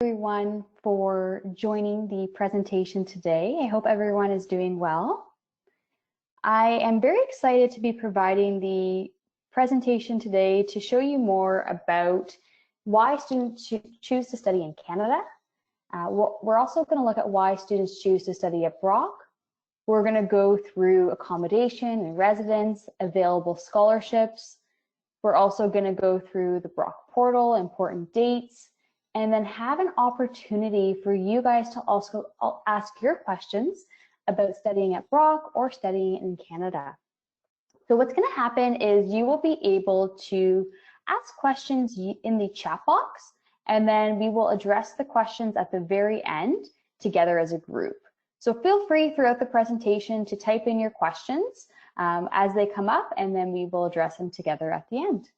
Everyone for joining the presentation today. I hope everyone is doing well. I am very excited to be providing the presentation today to show you more about why students choose to study in Canada. We're also going to look at why students choose to study at Brock. We're going to go through accommodation and residence, available scholarships. We're also going to go through the Brock portal, important dates, and then have an opportunity for you guys to also ask your questions about studying at Brock or studying in Canada. So what's going to happen is you will be able to ask questions in the chat box, and then we will address the questions at the very end together as a group. So feel free throughout the presentation to type in your questions as they come up, and then we will address them together at the end.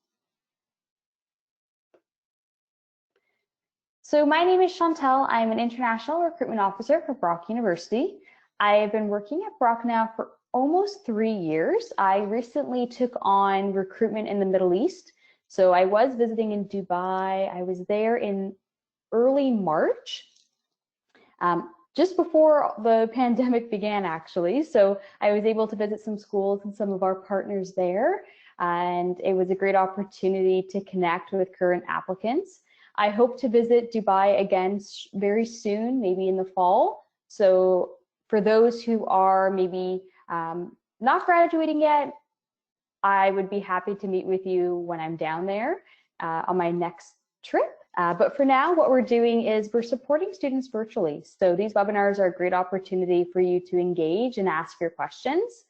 So my name is Chantelle. I'm an International Recruitment Officer for Brock University. I have been working at Brock now for almost 3 years. I recently took on recruitment in the Middle East. So I was visiting in Dubai. I was there in early March, just before the pandemic began, actually. So I was able to visit some schools and some of our partners there. And it was a great opportunity to connect with current applicants. I hope to visit Dubai again very soon, maybe in the fall. So for those who are maybe not graduating yet, I would be happy to meet with you when I'm down there on my next trip. But for now, what we're doing is we're supporting students virtually. So these webinars are a great opportunity for you to engage and ask your questions.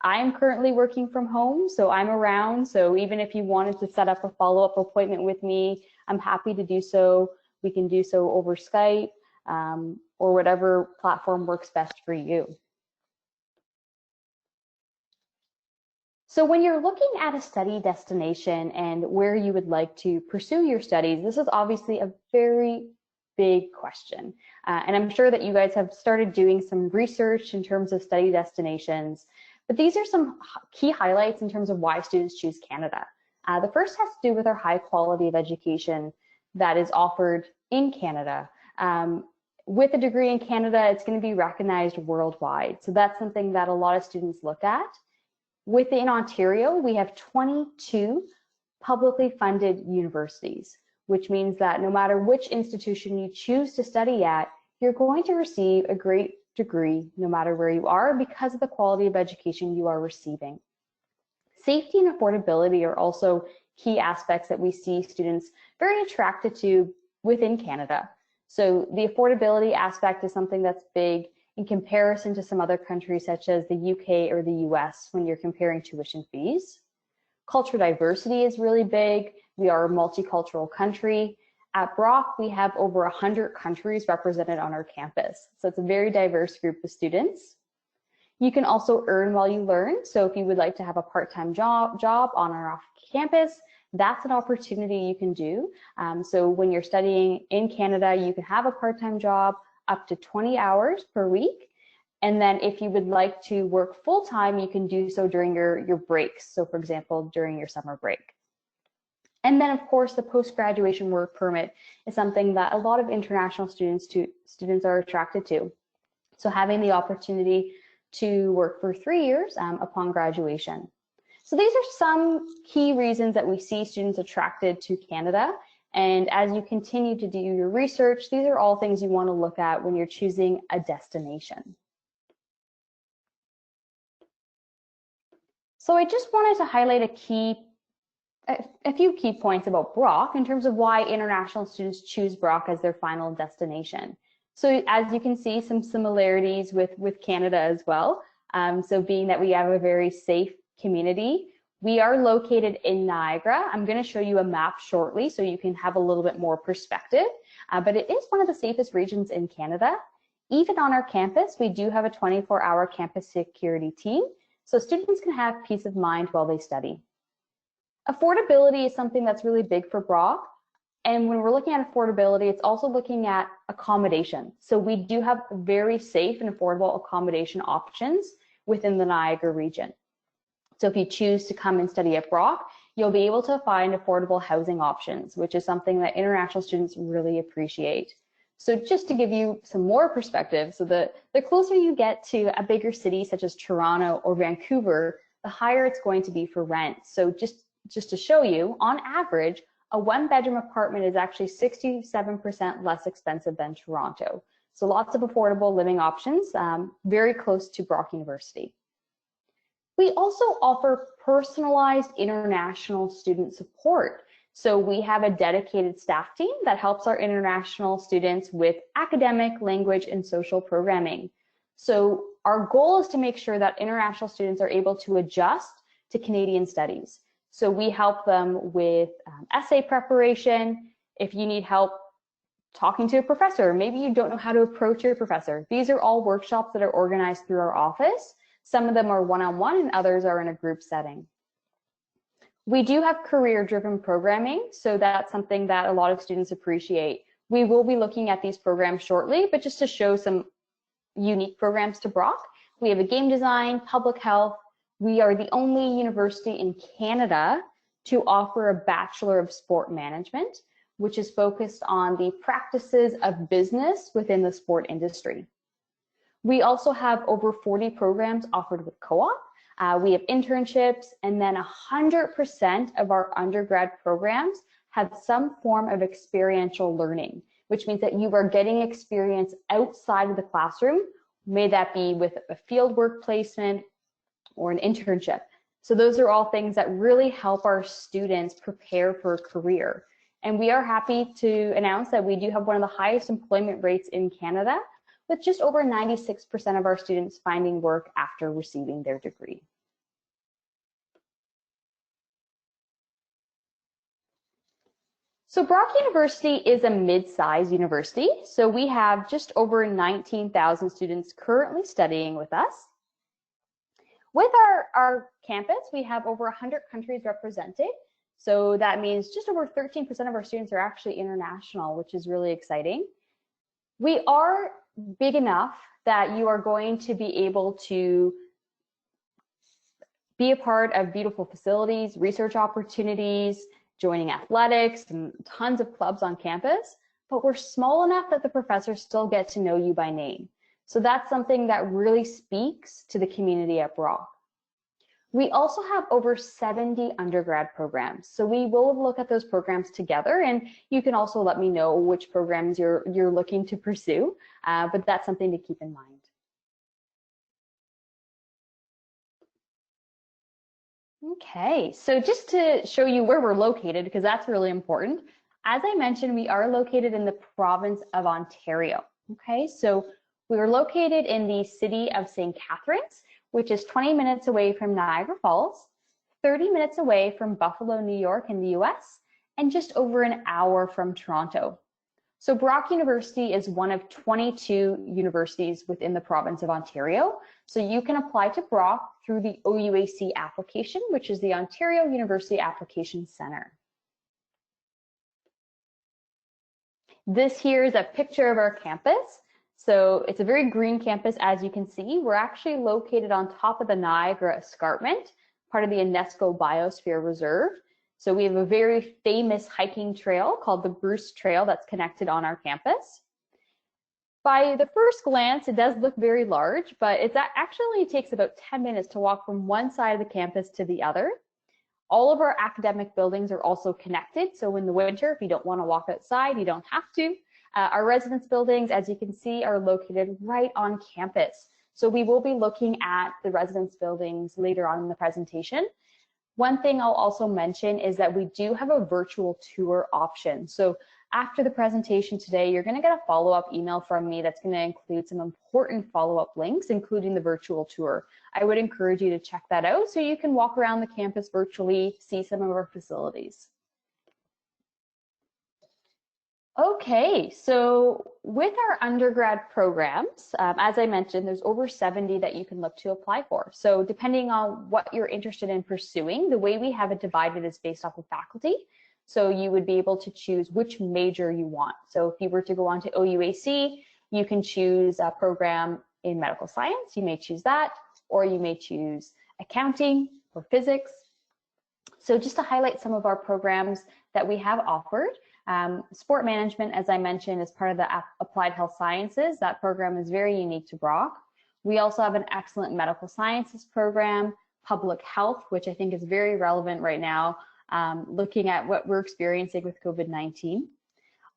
I'm currently working from home, so I'm around. So even if you wanted to set up a follow-up appointment with me, I'm happy to do so. We can do so over Skype or whatever platform works best for you. So when you're looking at a study destination and where you would like to pursue your studies, this is obviously a very big question. And I'm sure that you guys have started doing some research in terms of study destinations. But these are some key highlights in terms of why students choose Canada. The first has to do with our high quality of education that is offered in Canada. With a degree in Canada, it's going to be recognized worldwide. So that's something that a lot of students look at. Within Ontario, we have 22 publicly funded universities, which means that no matter which institution you choose to study at, you're going to receive a great degree no matter where you are because of the quality of education you are receiving. Safety and affordability are also key aspects that we see students very attracted to within Canada. So the affordability aspect is something that's big in comparison to some other countries such as the UK or the US when you're comparing tuition fees. Cultural diversity is really big. We are a multicultural country. At Brock, we have over 100 countries represented on our campus. So it's a very diverse group of students. You can also earn while you learn. So if you would like to have a part-time job on or off campus, that's an opportunity you can do. So when you're studying in Canada, you can have a part-time job up to 20 hours per week. And then if you would like to work full-time, you can do so during your breaks. So for example, during your summer break. And then, of course, the post-graduation work permit is something that a lot of international students are attracted to. So having the opportunity to work for 3 years upon graduation. So these are some key reasons that we see students attracted to Canada. And as you continue to do your research, these are all things you want to look at when you're choosing a destination. So I just wanted to highlight a few key points about Brock in terms of why international students choose Brock as their final destination. So as you can see, some similarities with Canada as well. So being that we have a very safe community, we are located in Niagara. I'm going to show you a map shortly so you can have a little bit more perspective, but it is one of the safest regions in Canada. Even on our campus, we do have a 24-hour campus security team, so students can have peace of mind while they study. Affordability is something that's really big for Brock. And when we're looking at affordability, it's also looking at accommodation. So we do have very safe and affordable accommodation options within the Niagara region. So if you choose to come and study at Brock, you'll be able to find affordable housing options, which is something that international students really appreciate. So just to give you some more perspective, so the closer you get to a bigger city such as Toronto or Vancouver, the higher it's going to be for rent. So just to show you, on average, a one-bedroom apartment is actually 67% less expensive than Toronto. So lots of affordable living options, very close to Brock University. We also offer personalized international student support. So we have a dedicated staff team that helps our international students with academic, language, and social programming. So our goal is to make sure that international students are able to adjust to Canadian studies. So we help them with essay preparation. If you need help talking to a professor, maybe you don't know how to approach your professor. These are all workshops that are organized through our office. Some of them are one-on-one and others are in a group setting. We do have career-driven programming, so that's something that a lot of students appreciate. We will be looking at these programs shortly, but just to show some unique programs to Brock, we have a game design, public health. We are the only university in Canada to offer a Bachelor of Sport Management, which is focused on the practices of business within the sport industry. We also have over 40 programs offered with CoOp. We have internships, and then 100% of our undergrad programs have some form of experiential learning, which means that you are getting experience outside of the classroom, may that be with a field work placement or an internship. So those are all things that really help our students prepare for a career. And we are happy to announce that we do have one of the highest employment rates in Canada, with just over 96% of our students finding work after receiving their degree. So Brock University is a mid-sized university. So we have just over 19,000 students currently studying with us. With our campus, we have over 100 countries represented. So that means just over 13% of our students are actually international, which is really exciting. We are big enough that you are going to be able to be a part of beautiful facilities, research opportunities, joining athletics, and tons of clubs on campus, but we're small enough that the professors still get to know you by name. So that's something that really speaks to the community at Brock. We also have over 70 undergrad programs. So we will look at those programs together, and you can also let me know which programs you're looking to pursue, but that's something to keep in mind. Okay, so just to show you where we're located, because that's really important. As I mentioned, we are located in the province of Ontario. Okay, so we are located in the city of St. Catharines, which is 20 minutes away from Niagara Falls, 30 minutes away from Buffalo, New York in the US, and just over an hour from Toronto. So Brock University is one of 22 universities within the province of Ontario. So you can apply to Brock through the OUAC application, which is the Ontario University Application Center. This here is a picture of our campus. So it's a very green campus, as you can see. We're actually located on top of the Niagara Escarpment, part of the UNESCO Biosphere Reserve. So we have a very famous hiking trail called the Bruce Trail that's connected on our campus. By the first glance, it does look very large, but it actually takes about 10 minutes to walk from one side of the campus to the other. All of our academic buildings are also connected. So in the winter, if you don't want to walk outside, you don't have to. Our residence buildings, as you can see, are located right on campus. So we will be looking at the residence buildings later on in the presentation. One thing I'll also mention is that we do have a virtual tour option. So after the presentation today, you're going to get a follow-up email from me that's going to include some important follow-up links, including the virtual tour. I would encourage you to check that out so you can walk around the campus virtually, see some of our facilities. Okay, so with our undergrad programs, as I mentioned, there's over 70 that you can look to apply for. So depending on what you're interested in pursuing, the way we have it divided is based off of faculty. So you would be able to choose which major you want. So if you were to go on to OUAC, you can choose a program in medical science, you may choose that, or you may choose accounting or physics. So just to highlight some of our programs that we have offered, Sport management, as I mentioned, is part of the applied health sciences. That program is very unique to Brock. We also have an excellent medical sciences program, public health, which I think is very relevant right now, looking at what we're experiencing with COVID-19.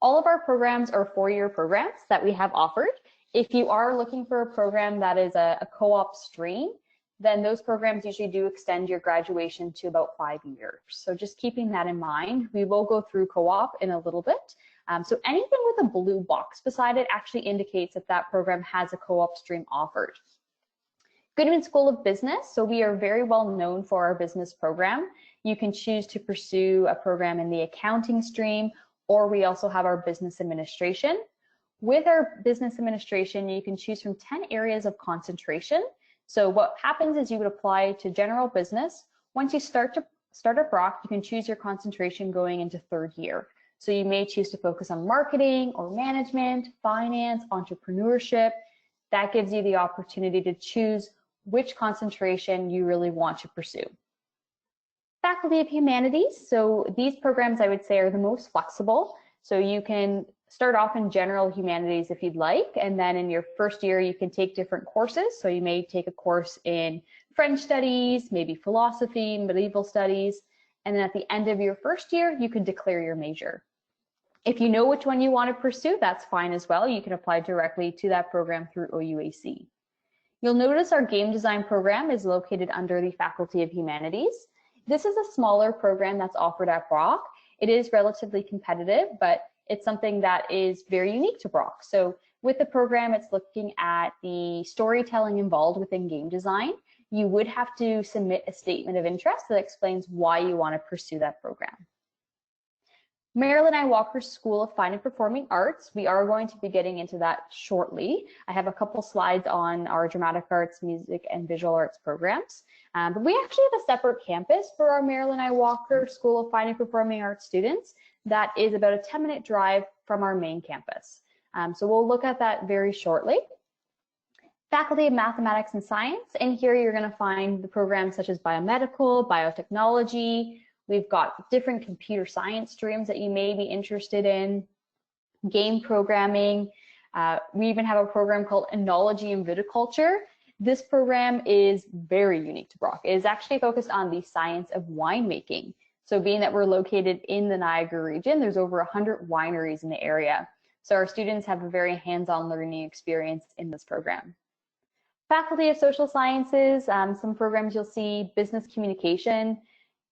All of our programs are four-year programs that we have offered. If you are looking for a program that is a co-op stream, then those programs usually do extend your graduation to about 5 years. So just keeping that in mind, we will go through co-op in a little bit. So anything with a blue box beside it actually indicates that that program has a co-op stream offered. Goodman School of Business, so we are very well known for our business program. You can choose to pursue a program in the accounting stream, or we also have our business administration. With our business administration, you can choose from 10 areas of concentration. So what happens is you would apply to general business. Once you start at Brock, you can choose your concentration going into third year. So you may choose to focus on marketing or management, finance, entrepreneurship. That gives you the opportunity to choose which concentration you really want to pursue. Faculty of Humanities, so these programs I would say are the most flexible. So you can start off in general humanities if you'd like, and then in your first year you can take different courses. So you may take a course in French studies, maybe philosophy, medieval studies, and then at the end of your first year you can declare your major. If you know which one you want to pursue, that's fine as well. You can apply directly to that program through OUAC. You'll notice our game design program is located under the Faculty of Humanities. This is a smaller program that's offered at Brock. It is relatively competitive, but it's something that is very unique to Brock. So with the program, it's looking at the storytelling involved within game design. You would have to submit a statement of interest that explains why you want to pursue that program. Marilyn I. Walker School of Fine and Performing Arts, we are going to be getting into that shortly. I have a couple slides on our dramatic arts, music, and visual arts programs. But we actually have a separate campus for our Marilyn I. Walker School of Fine and Performing Arts students that is about a 10-minute drive from our main campus. So we'll look at that very shortly. Faculty of Mathematics and Science, and here you're going to find the programs such as biomedical, biotechnology. We've got different computer science streams that you may be interested in, game programming. We even have a program called Enology and Viticulture. This program is very unique to Brock. It is actually focused on the science of winemaking. So being that we're located in the Niagara region, there's over 100 wineries in the area. So our students have a very hands-on learning experience in this program. Faculty of Social Sciences, some programs you'll see, business communication.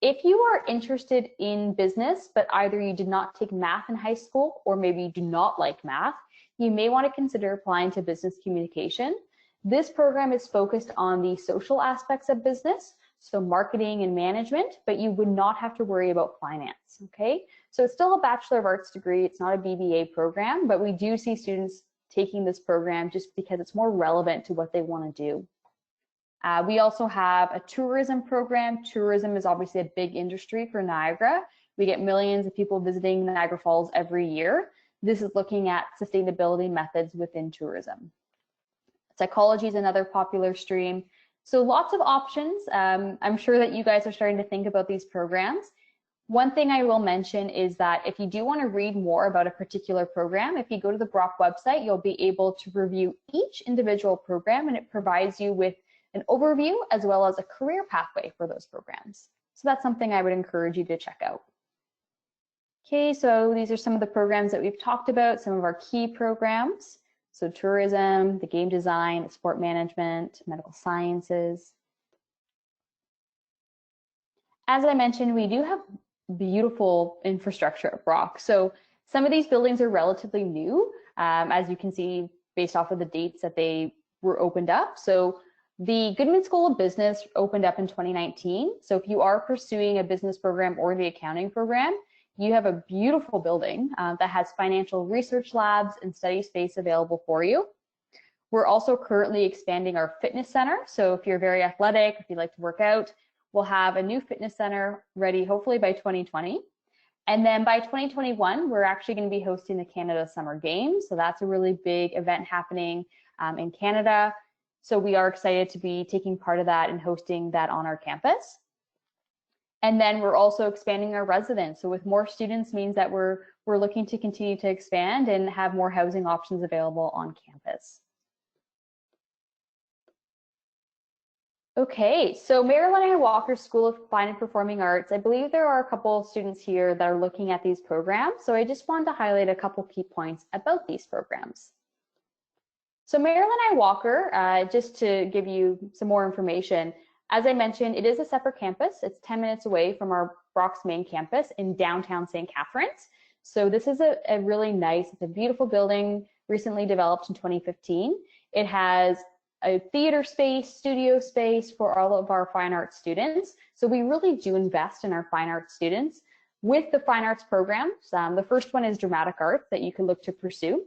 If you are interested in business, but either you did not take math in high school or maybe you do not like math, you may want to consider applying to business communication. This program is focused on the social aspects of business, so marketing and management, but you would not have to worry about finance, okay? So it's still a Bachelor of Arts degree, it's not a BBA program, but we do see students taking this program just because it's more relevant to what they want to do. We also have a tourism program. Tourism is obviously a big industry for Niagara. We get millions of people visiting Niagara Falls every year. This is looking at sustainability methods within tourism. Psychology is another popular stream. So lots of options. I'm sure that you guys are starting to think about these programs. One thing I will mention is that if you do want to read more about a particular program, if you go to the Brock website, you'll be able to review each individual program, and it provides you with an overview as well as a career pathway for those programs. So that's something I would encourage you to check out. Okay, so these are some of the programs that we've talked about, some of our key programs. So tourism, the game design, the sport management, medical sciences. As I mentioned, we do have beautiful infrastructure at Brock. So some of these buildings are relatively new, as you can see based off of the dates that they were opened up. So the Goodman School of Business opened up in 2019. So if you are pursuing a business program or the accounting program, you have a beautiful building that has financial research labs and study space available for you. We're also currently expanding our fitness center. So if you're very athletic, if you like to work out, we'll have a new fitness center ready hopefully by 2020. And then by 2021, we're actually going to be hosting the Canada Summer Games. So that's a really big event happening in Canada. So we are excited to be taking part of that and hosting that on our campus. And then we're also expanding our residence. So with more students means that we're looking to continue to expand and have more housing options available on campus. Okay, so Marilyn and Walker School of Fine and Performing Arts, I believe there are a couple of students here that are looking at these programs. So I just wanted to highlight a couple key points about these programs. So Marilyn I. Walker, just to give you some more information, as I mentioned, it is a separate campus. It's 10 minutes away from our Brock's main campus in downtown St. Catharines. So this is a really nice, it's a beautiful building, recently developed in 2015. It has a theater space, studio space for all of our fine arts students. So we really do invest in our fine arts students with the fine arts programs. The first one is dramatic arts that you can look to pursue.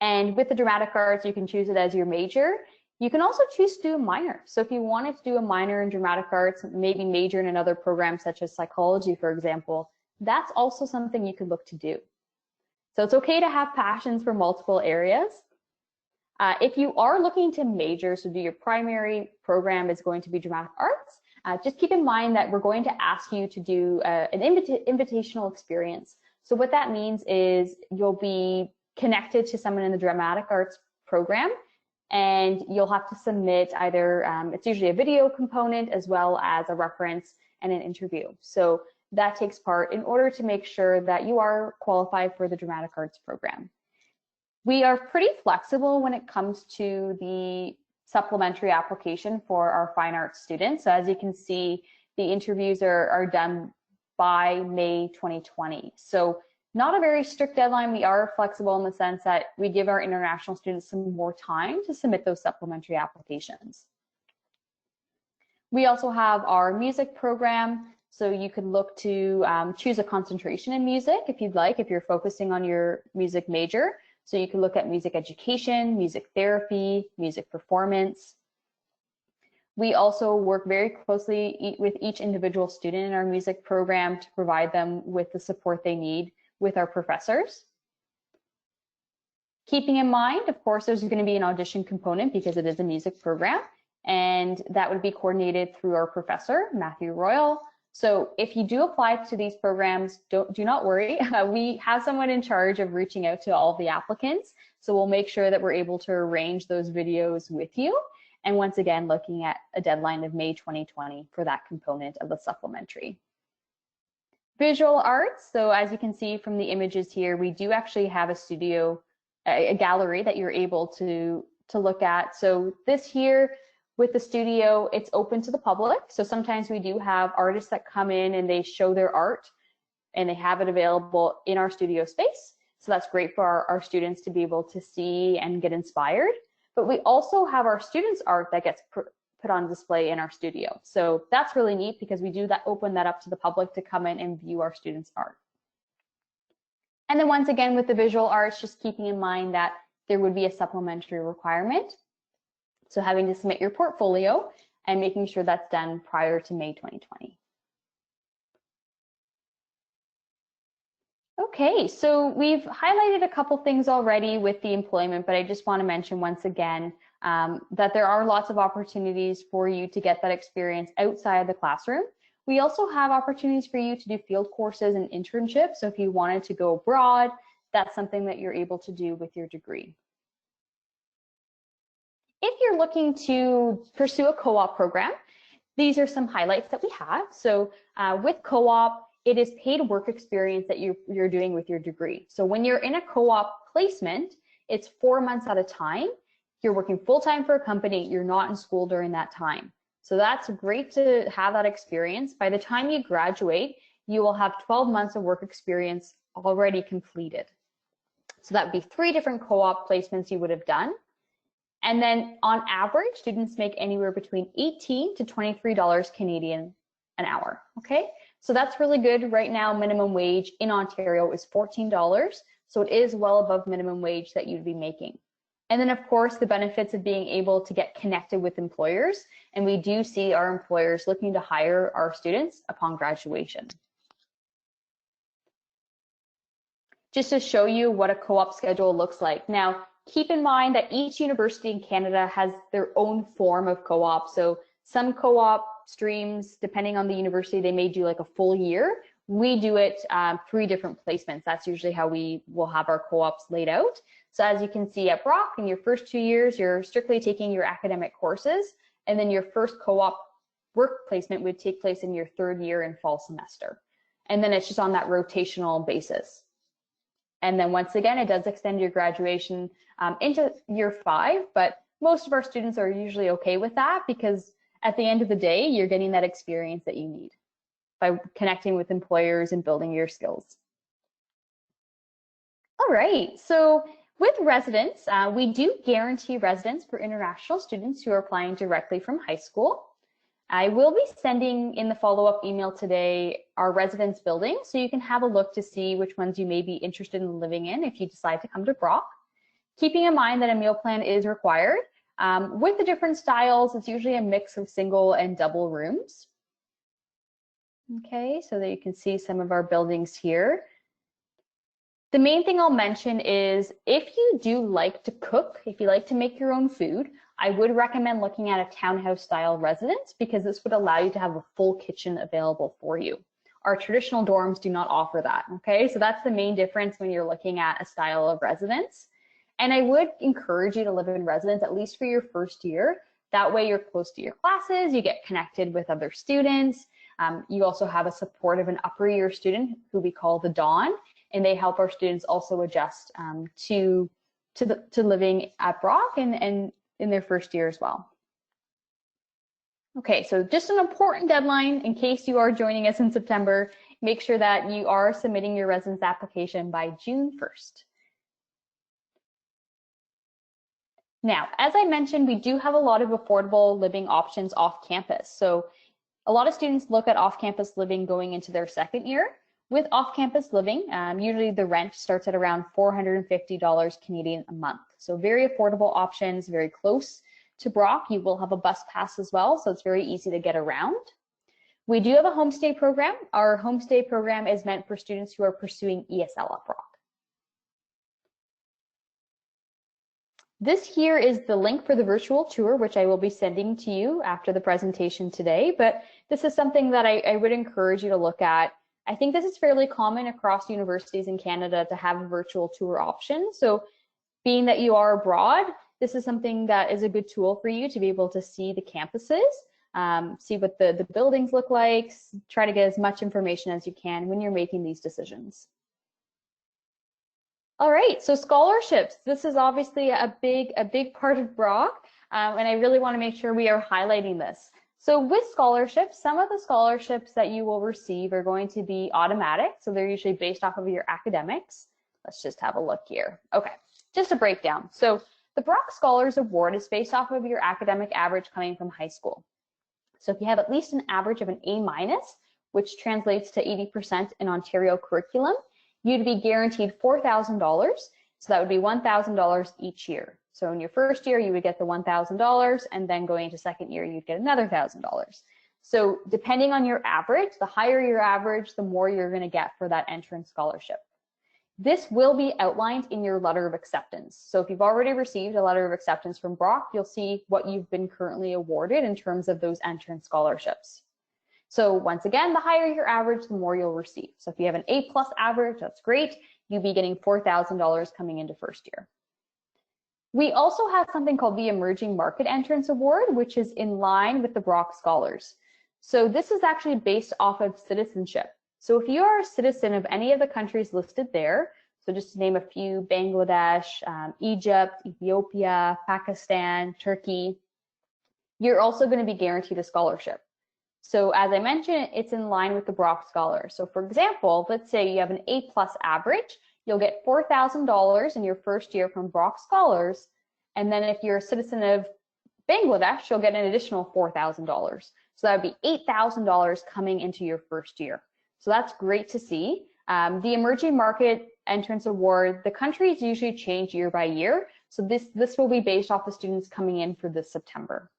And with the dramatic arts, you can choose it as your major. You can also choose to do a minor. So if you wanted to do a minor in dramatic arts, maybe major in another program such as psychology, for example, that's also something you could look to do. So it's okay to have passions for multiple areas. If you are looking to major, so do your primary program is going to be dramatic arts, just keep in mind that we're going to ask you to do an invitational experience. So what that means is you'll be connected to someone in the dramatic arts program, and you'll have to submit either, it's usually a video component as well as a reference and an interview. So that takes part in order to make sure that you are qualified for the dramatic arts program. We are pretty flexible when it comes to the supplementary application for our fine arts students. So as you can see, the interviews are done by May 2020. So not a very strict deadline. We are flexible in the sense that we give our international students some more time to submit those supplementary applications. We also have our music program. So you could look to choose a concentration in music if you'd like, if you're focusing on your music major. So you can look at music education, music therapy, music performance. We also work very closely with each individual student in our music program to provide them with the support they need with our professors. Keeping in mind, of course, there's going to be an audition component because it is a music program, and that would be coordinated through our professor, Matthew Royal. So if you do apply to these programs, do not worry. We have someone in charge of reaching out to all of the applicants. So we'll make sure that we're able to arrange those videos with you. And once again, looking at a deadline of May 2020 for that component of the supplementary. Visual arts, so as you can see from the images here, we do actually have a studio, a gallery that you're able to look at. So this here with the studio, it's open to the public. So sometimes we do have artists that come in and they show their art and they have it available in our studio space. So that's great for our students to be able to see and get inspired. But we also have our students' art that gets put on display in our studio. So that's really neat because we do open that up to the public to come in and view our students' art. And then once again, with the visual arts, just keeping in mind that there would be a supplementary requirement. So having to submit your portfolio and making sure that's done prior to May 2020. Okay, so we've highlighted a couple things already with the employment, but I just want to mention once again that there are lots of opportunities for you to get that experience outside of the classroom. We also have opportunities for you to do field courses and internships. So if you wanted to go abroad, that's something that you're able to do with your degree. If you're looking to pursue a co-op program, these are some highlights that we have. So with co-op, it is paid work experience that you're doing with your degree. So when you're in a co-op placement, it's 4 months at a time. You're working full-time for a company. You're not in school during that time. So that's great to have that experience. By the time you graduate, you will have 12 months of work experience already completed. So that would be 3 different co-op placements you would have done. And then on average, students make anywhere between $18 to $23 Canadian an hour, okay? So that's really good. Right now, minimum wage in Ontario is $14. So it is well above minimum wage that you'd be making. And then of course, the benefits of being able to get connected with employers. And we do see our employers looking to hire our students upon graduation. Just to show you what a co-op schedule looks like. Now, keep in mind that each university in Canada has their own form of co-op. So some co-op streams, depending on the university, they may do like a full year. We do it 3 different placements. That's usually how we will have our co-ops laid out. So as you can see at Brock, in your first 2 years, you're strictly taking your academic courses, and then your first co-op work placement would take place in your 3rd year in fall semester. And then it's just on that rotational basis. And then once again, it does extend your graduation into year 5, but most of our students are usually okay with that because at the end of the day, you're getting that experience that you need by connecting with employers and building your skills. All right, so with residence, we do guarantee residence for international students who are applying directly from high school. I will be sending in the follow-up email today our residence building, so you can have a look to see which ones you may be interested in living in if you decide to come to Brock. Keeping in mind that a meal plan is required. With the different styles, it's usually a mix of single and double rooms. Okay, so that you can see some of our buildings here. The main thing I'll mention is if you do like to cook, if you like to make your own food, I would recommend looking at a townhouse style residence because this would allow you to have a full kitchen available for you. Our traditional dorms do not offer that, okay? So that's the main difference when you're looking at a style of residence. And I would encourage you to live in residence at least for your first year. That way you're close to your classes, you get connected with other students. You also have a supportive and upper year student who we call the Dawn, and they help our students also adjust to living at Brock and in their first year as well. Okay, so just an important deadline in case you are joining us in September, make sure that you are submitting your residence application by June 1st. Now, as I mentioned, we do have a lot of affordable living options off campus. So a lot of students look at off-campus living going into their 2nd year. With off-campus living, usually the rent starts at around $450 Canadian a month. So very affordable options, very close to Brock. You will have a bus pass as well, so it's very easy to get around. We do have a homestay program. Our homestay program is meant for students who are pursuing ESL at Brock. This here is the link for the virtual tour, which I will be sending to you after the presentation today, but this is something that I would encourage you to look at. I think this is fairly common across universities in Canada to have a virtual tour option. So being that you are abroad, this is something that is a good tool for you to be able to see the campuses, see what the buildings look like, try to get as much information as you can when you're making these decisions. All right, so scholarships. This is obviously a big part of Brock, and I really want to make sure we are highlighting this. So with scholarships, some of the scholarships that you will receive are going to be automatic. So they're usually based off of your academics. Let's just have a look here. Okay, just a breakdown. So the Brock Scholars Award is based off of your academic average coming from high school. So if you have at least an average of an A-, which translates to 80% in Ontario curriculum, you'd be guaranteed $4,000. So that would be $1,000 each year. So in your first year, you would get the $1,000, and then going into 2nd year, you'd get another $1,000. So depending on your average, the higher your average, the more you're going to get for that entrance scholarship. This will be outlined in your letter of acceptance. So if you've already received a letter of acceptance from Brock, you'll see what you've been currently awarded in terms of those entrance scholarships. So once again, the higher your average, the more you'll receive. So if you have an A+ average, that's great. You'll be getting $4,000 coming into first year. We also have something called the Emerging Market Entrance Award, which is in line with the Brock Scholars. So this is actually based off of citizenship. So if you are a citizen of any of the countries listed there, so just to name a few, Bangladesh, Egypt, Ethiopia, Pakistan, Turkey, you're also going to be guaranteed a scholarship. So as I mentioned, it's in line with the Brock Scholars. So for example, let's say you have an A+ average, you'll get $4,000 in your first year from Brock Scholars. And then if you're a citizen of Bangladesh, you'll get an additional $4,000. So that would be $8,000 coming into your first year. So that's great to see. The Emerging Market Entrance Award, the countries usually change year by year. So this will be based off the students coming in for this September.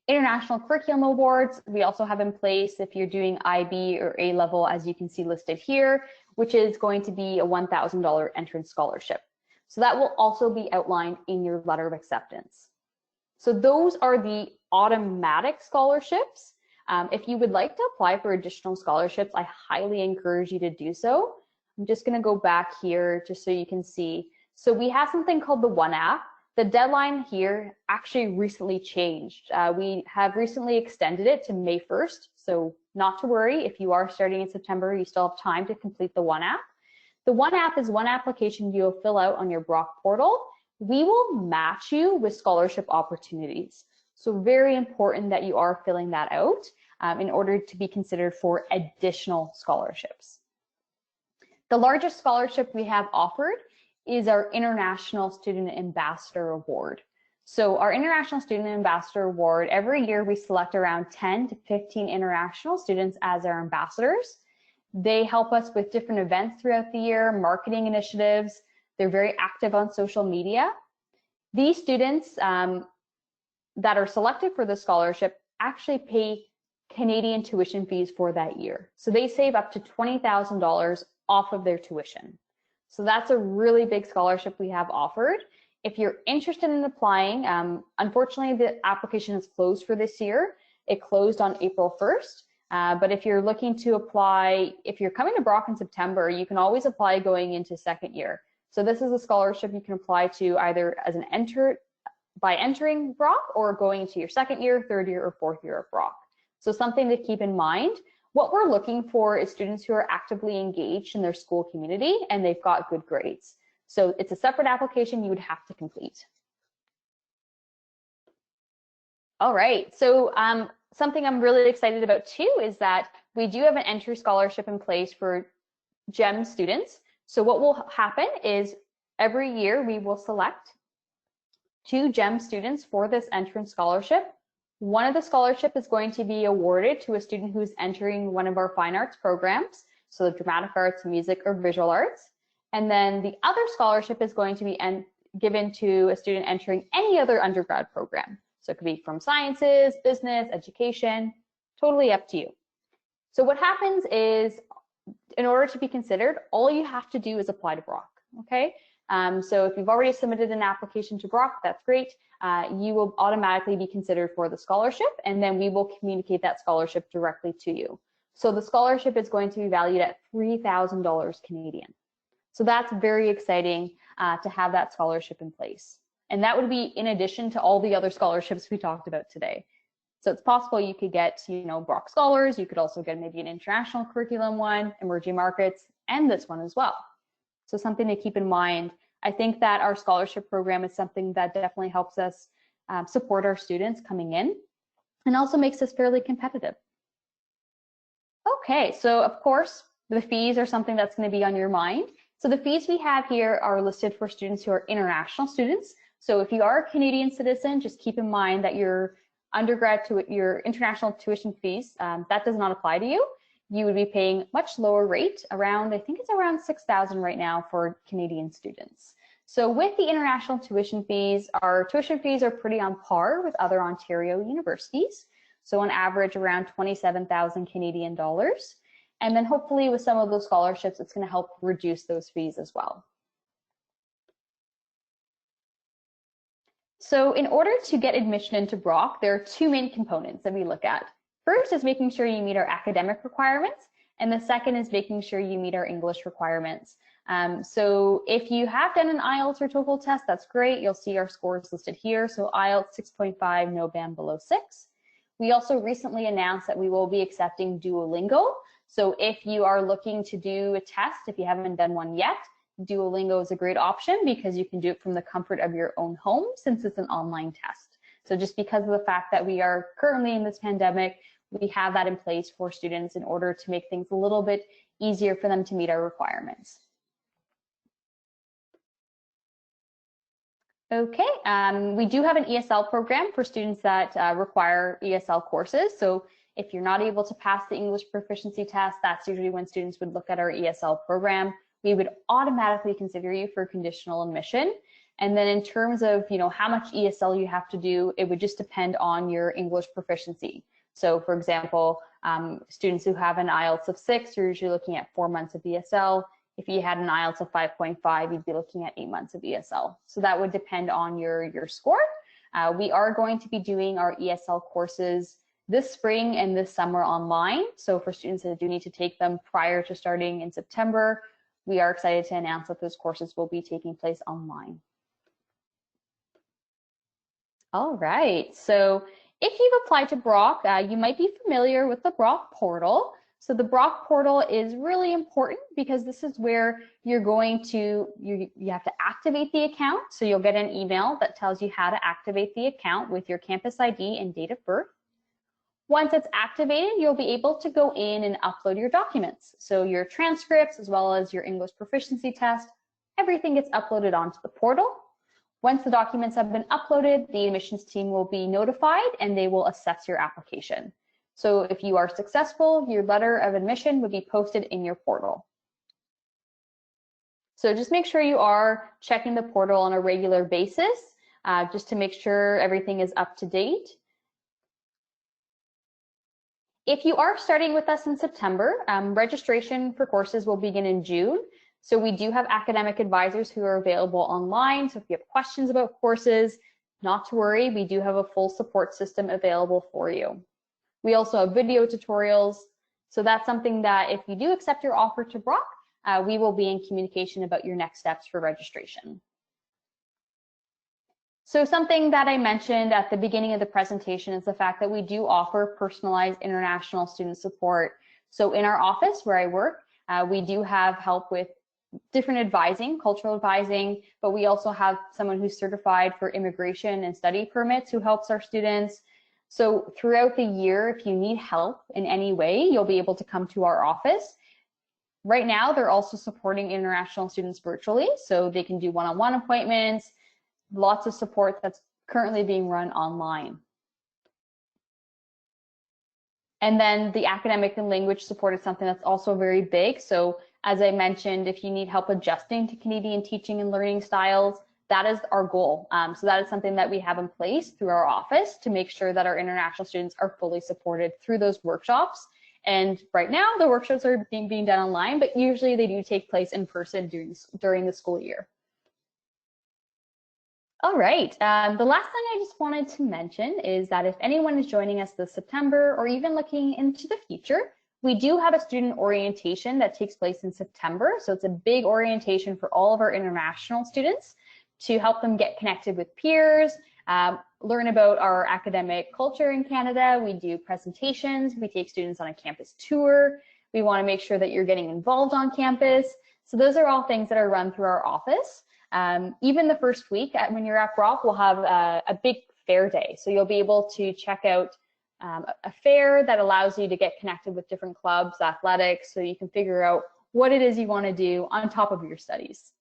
International Curriculum Awards, we also have in place if you're doing IB or A level, as you can see listed here, which is going to be a $1,000 entrance scholarship. So that will also be outlined in your letter of acceptance. So those are the automatic scholarships. If you would like to apply for additional scholarships, I highly encourage you to do so. I'm just going to go back here just so you can see. So we have something called the One App. The deadline here actually recently changed. We have recently extended it to May 1st. So not to worry, if you are starting in September, you still have time to complete the One App. The One App is one application you'll fill out on your Brock portal. We will match you with scholarship opportunities. So very important that you are filling that out in order to be considered for additional scholarships. The largest scholarship we have offered is our International Student Ambassador Award. So our International Student Ambassador Award, every year we select around 10 to 15 international students as our ambassadors. They help us with different events throughout the year, marketing initiatives. They're very active on social media. These students that are selected for the scholarship actually pay Canadian tuition fees for that year. So they save up to $20,000 off of their tuition. So that's a really big scholarship we have offered. If you're interested in applying, unfortunately the application is closed for this year. It closed on April 1st. But if you're looking to apply, if you're coming to Brock in September, you can always apply going into second year. So this is a scholarship you can apply to either as an by entering Brock or going into your second year, third year, or fourth year of Brock. So something to keep in mind. What we're looking for is students who are actively engaged in their school community and they've got good grades. So it's a separate application you would have to complete. All right, so something I'm really excited about too is that we do have an entry scholarship in place for GEM students. So what will happen is every year we will select 2 GEM students for this entrance scholarship. One of the scholarship is going to be awarded to a student who's entering one of our fine arts programs, so dramatic arts, music, or visual arts. And then the other scholarship is going to be given to a student entering any other undergrad program. So it could be from sciences, business, education, totally up to you. So what happens is, in order to be considered, all you have to do is apply to Brock, okay? So if you've already submitted an application to Brock, that's great. You will automatically be considered for the scholarship, and then we will communicate that scholarship directly to you. So the scholarship is going to be valued at $3,000 Canadian. So that's very exciting to have that scholarship in place. And that would be in addition to all the other scholarships we talked about today. So it's possible you could get, Brock Scholars. You could also get maybe an international curriculum one, emerging markets, and this one as well. So something to keep in mind. I think that our scholarship program is something that definitely helps us support our students coming in and also makes us fairly competitive. Okay, so of course, the fees are something that's going to be on your mind. So the fees we have here are listed for students who are international students. So if you are a Canadian citizen, just keep in mind that your your international tuition fees, that does not apply to you. You would be paying much lower rate, around, I think it's around $6,000 right now for Canadian students. So with the international tuition fees, our tuition fees are pretty on par with other Ontario universities. So on average, around 27,000 Canadian dollars. And then hopefully with some of those scholarships, it's going to help reduce those fees as well. So in order to get admission into Brock, there are 2 main components that we look at. First is making sure you meet our academic requirements, and the second is making sure you meet our English requirements. So if you have done an IELTS or TOEFL test, that's great. You'll see our scores listed here. So IELTS 6.5, no band below 6. We also recently announced that we will be accepting Duolingo. So if you are looking to do a test, if you haven't done one yet, Duolingo is a great option because you can do it from the comfort of your own home since it's an online test. So just because of the fact that we are currently in this pandemic, we have that in place for students in order to make things a little bit easier for them to meet our requirements. Okay, we do have an ESL program for students that require ESL courses. So if you're not able to pass the English proficiency test, that's usually when students would look at our ESL program. We would automatically consider you for conditional admission. And then in terms of, how much ESL you have to do, it would just depend on your English proficiency. So for example, students who have an IELTS of 6, you're usually looking at 4 months of ESL. If you had an IELTS of 5.5, you'd be looking at 8 months of ESL. So that would depend on your score. We are going to be doing our ESL courses this spring and this summer online. So for students that do need to take them prior to starting in September, we are excited to announce that those courses will be taking place online. All right, so if you've applied to Brock, you might be familiar with the Brock portal. So the Brock portal is really important because this is where you're going to, you have to activate the account. So you'll get an email that tells you how to activate the account with your campus ID and date of birth. Once it's activated, you'll be able to go in and upload your documents. So your transcripts, as well as your English proficiency test, everything gets uploaded onto the portal. Once the documents have been uploaded, the admissions team will be notified and they will assess your application. So if you are successful, your letter of admission would be posted in your portal. So just make sure you are checking the portal on a regular basis, just to make sure everything is up to date. If you are starting with us in September, registration for courses will begin in June. So we do have academic advisors who are available online. So if you have questions about courses, not to worry, we do have a full support system available for you. We also have video tutorials. So that's something that if you do accept your offer to Brock, we will be in communication about your next steps for registration. So something that I mentioned at the beginning of the presentation is the fact that we do offer personalized international student support. So in our office where I work, we do have help with different advising, cultural advising, but we also have someone who's certified for immigration and study permits who helps our students. So throughout the year, if you need help in any way, you'll be able to come to our office. Right now, they're also supporting international students virtually, so they can do one-on-one appointments, lots of support that's currently being run online. And then the academic and language support is something that's also very big. So as I mentioned, if you need help adjusting to Canadian teaching and learning styles, that is our goal. So that is something that we have in place through our office to make sure that our international students are fully supported through those workshops. And right now the workshops are being done online, but usually they do take place in person during the school year. All right, the last thing I just wanted to mention is that if anyone is joining us this September or even looking into the future, we do have a student orientation that takes place in September. So it's a big orientation for all of our international students to help them get connected with peers, learn about our academic culture in Canada. We do presentations, we take students on a campus tour. We want to make sure that you're getting involved on campus. So those are all things that are run through our office. Even the first week when you're at Brock, we'll have a big fair day. So you'll be able to check out a fair that allows you to get connected with different clubs, athletics, so you can figure out what it is you want to do on top of your studies.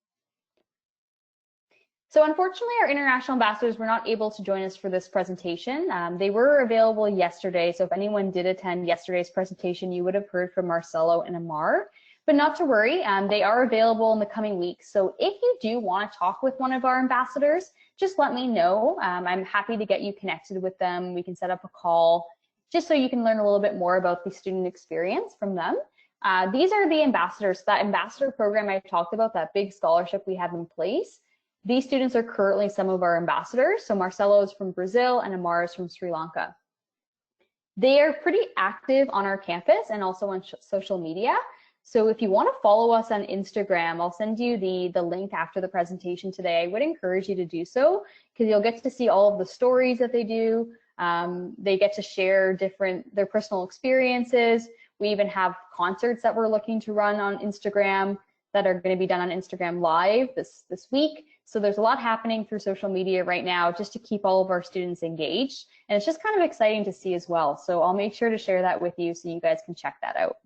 So unfortunately, our international ambassadors were not able to join us for this presentation. They were available yesterday, so if anyone did attend yesterday's presentation, you would have heard from Marcelo and Amar. But not to worry, they are available in the coming weeks. So if you do want to talk with one of our ambassadors, just let me know. I'm happy to get you connected with them. We can set up a call just so you can learn a little bit more about the student experience from them. These are the ambassadors, that ambassador program I talked about, that big scholarship we have in place. These students are currently some of our ambassadors. So Marcelo is from Brazil and Amar is from Sri Lanka. They are pretty active on our campus and also on social media. So if you want to follow us on Instagram, I'll send you the link after the presentation today. I would encourage you to do so because you'll get to see all of the stories that they do. They get to share their personal experiences. We even have concerts that we're looking to run on Instagram that are going to be done on Instagram Live this week. So there's a lot happening through social media right now just to keep all of our students engaged. And it's just kind of exciting to see as well. So I'll make sure to share that with you so you guys can check that out.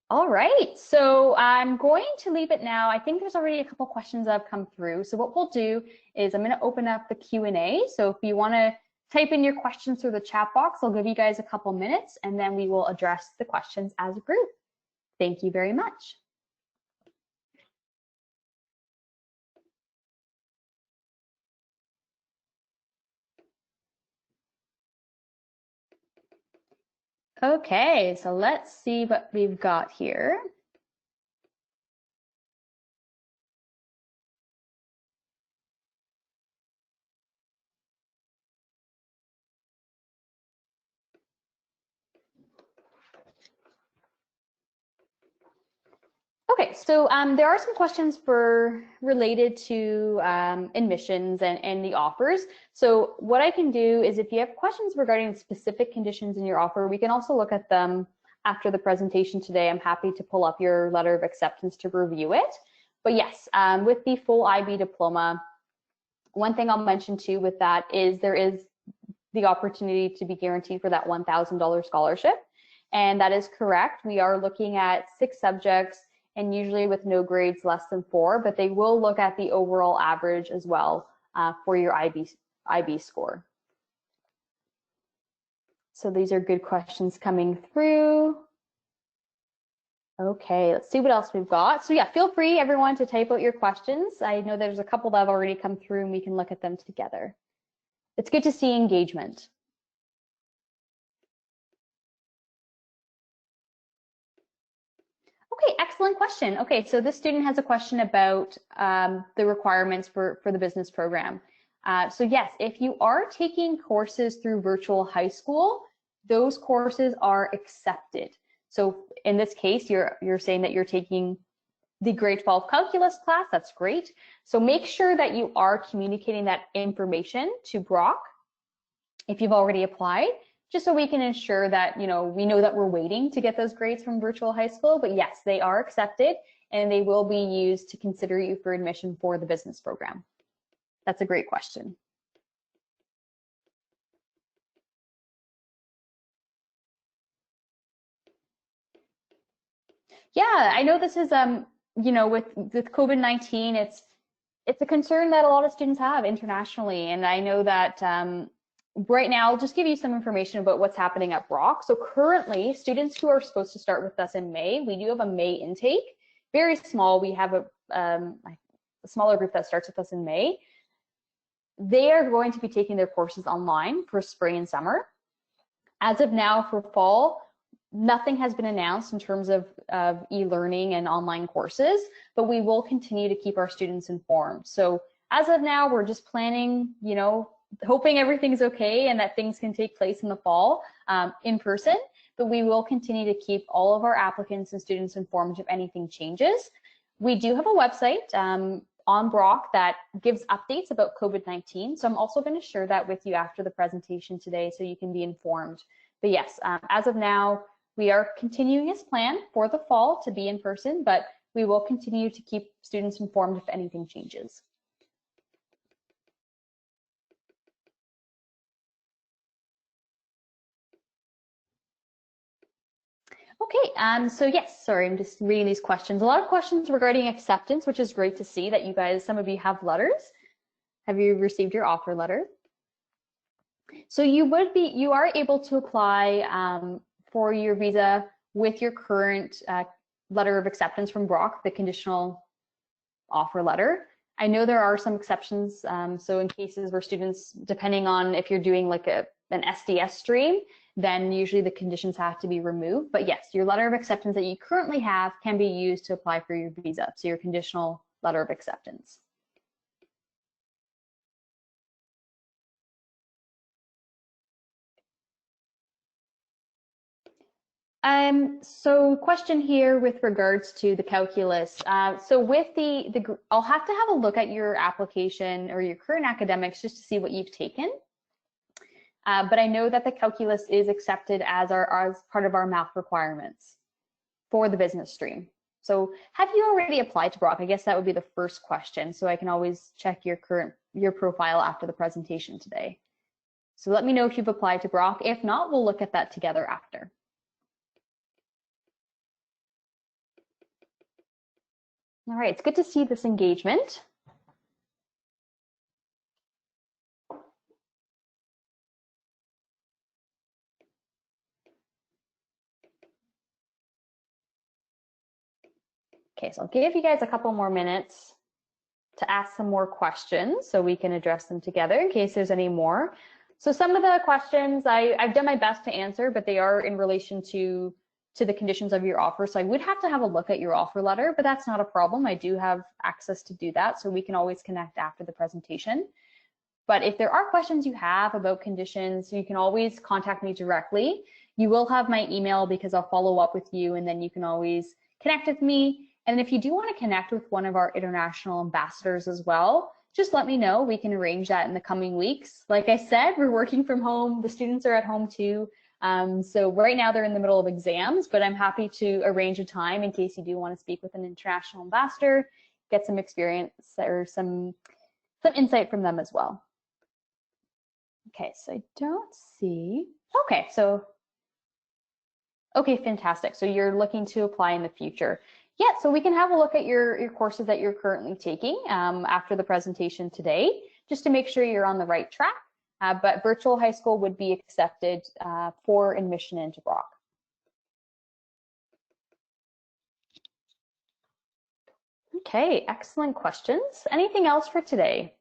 All right, so I'm going to leave it now. I think there's already a couple questions that have come through. So what we'll do is I'm going to open up the Q&A. So if you want to type in your questions through the chat box, I'll give you guys a couple minutes and then we will address the questions as a group. Thank you very much. Okay, so let's see what we've got here. Okay, so there are some questions related to admissions and the offers. So what I can do is if you have questions regarding specific conditions in your offer, we can also look at them after the presentation today. I'm happy to pull up your letter of acceptance to review it. But yes, with the full IB diploma, one thing I'll mention too with that is there is the opportunity to be guaranteed for that $1,000 scholarship. And that is correct. We are looking at 6 subjects and usually with no grades less than 4, but they will look at the overall average as well for your IB score. So these are good questions coming through. Okay, let's see what else we've got. So yeah, feel free everyone to type out your questions. I know there's a couple that have already come through and we can look at them together. It's good to see engagement. Okay, excellent question. Okay, so this student has a question about the requirements for the business program. So yes, if you are taking courses through virtual high school, those courses are accepted. So in this case, you're saying that you're taking the grade 12 calculus class. That's great. So make sure that you are communicating that information to Brock if you've already applied, just so we can ensure that, we know that we're waiting to get those grades from virtual high school. But yes, they are accepted and they will be used to consider you for admission for the business program. That's a great question. Yeah, I know this is, with COVID-19, it's a concern that a lot of students have internationally. And I know that right now, I'll just give you some information about what's happening at Brock. So currently, students who are supposed to start with us in May, we do have a May intake, very small. We have a smaller group that starts with us in May. They are going to be taking their courses online for spring and summer. As of now, for fall, nothing has been announced in terms of e-learning and online courses, but we will continue to keep our students informed. So as of now, we're just planning, hoping everything's okay and that things can take place in the fall in person, but we will continue to keep all of our applicants and students informed if anything changes. We do have a website on Brock that gives updates about COVID-19. So I'm also going to share that with you after the presentation today so you can be informed. But yes, as of now, we are continuing as planned for the fall to be in person, but we will continue to keep students informed if anything changes. Okay, so yes, sorry, I'm just reading these questions. A lot of questions regarding acceptance, which is great to see that you guys, some of you have letters. Have you received your offer letter? So you are able to apply for your visa with your current letter of acceptance from Brock, the conditional offer letter. I know there are some exceptions. So in cases where students, depending on if you're doing like an SDS stream, then usually the conditions have to be removed. But yes, your letter of acceptance that you currently have can be used to apply for your visa. So your conditional letter of acceptance. So question here with regards to the calculus. So with I'll have to have a look at your application or your current academics just to see what you've taken. But I know that the calculus is accepted as part of our math requirements for the business stream. So have you already applied to Brock? I guess that would be the first question. So I can always check your profile after the presentation today. So let me know if you've applied to Brock. If not, we'll look at that together after. All right, it's good to see this engagement. Okay, so I'll give you guys a couple more minutes to ask some more questions so we can address them together in case there's any more. So some of the questions I've done my best to answer, but they are in relation to the conditions of your offer. So I would have to have a look at your offer letter, but that's not a problem. I do have access to do that, so we can always connect after the presentation. But if there are questions you have about conditions, you can always contact me directly. You will have my email because I'll follow up with you, and then you can always connect with me And if you do want to connect with one of our international ambassadors as well, just let me know. We can arrange that in the coming weeks. Like I said, we're working from home. The students are at home too. So right now they're in the middle of exams, but I'm happy to arrange a time in case you do want to speak with an international ambassador, get some experience or some insight from them as well. Okay, so I don't see. Okay, okay, fantastic. So you're looking to apply in the future. Yeah, so we can have a look at your courses that you're currently taking after the presentation today, just to make sure you're on the right track. But virtual high school would be accepted for admission into Brock. Okay, excellent questions. Anything else for today?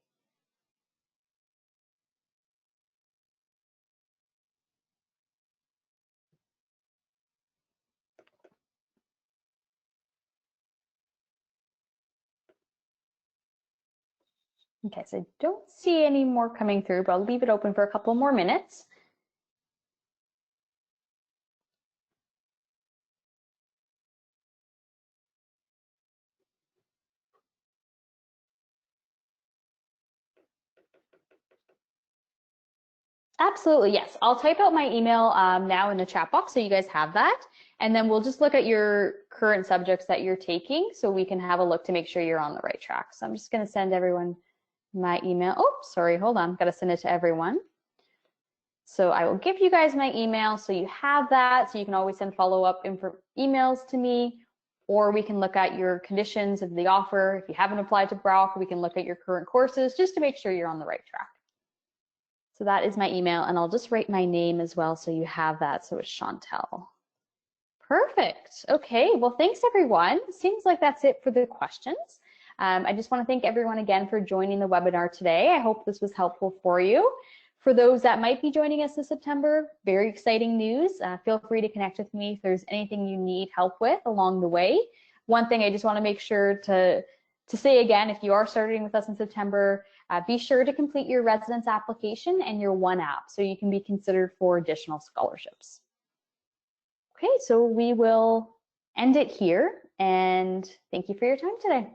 Okay, so I don't see any more coming through, but I'll leave it open for a couple more minutes. Absolutely, yes. I'll type out my email now in the chat box so you guys have that. And then we'll just look at your current subjects that you're taking so we can have a look to make sure you're on the right track. So I'm just going to send everyone my email. Oh, sorry, hold on. Got to send it to everyone. So I will give you guys my email so you have that. So you can always send follow-up emails to me, or we can look at your conditions of the offer. If you haven't applied to Brock, we can look at your current courses just to make sure you're on the right track. So that is my email, and I'll just write my name as well so you have that. So it's Chantelle. Perfect. Okay, well, thanks everyone. Seems like that's it for the questions. I just want to thank everyone again for joining the webinar today. I hope this was helpful for you. For those that might be joining us this September, very exciting news. Feel free to connect with me if there's anything you need help with along the way. One thing I just want to make sure to say again, if you are starting with us in September, be sure to complete your residence application and your one app so you can be considered for additional scholarships. Okay, so we will end it here, and thank you for your time today.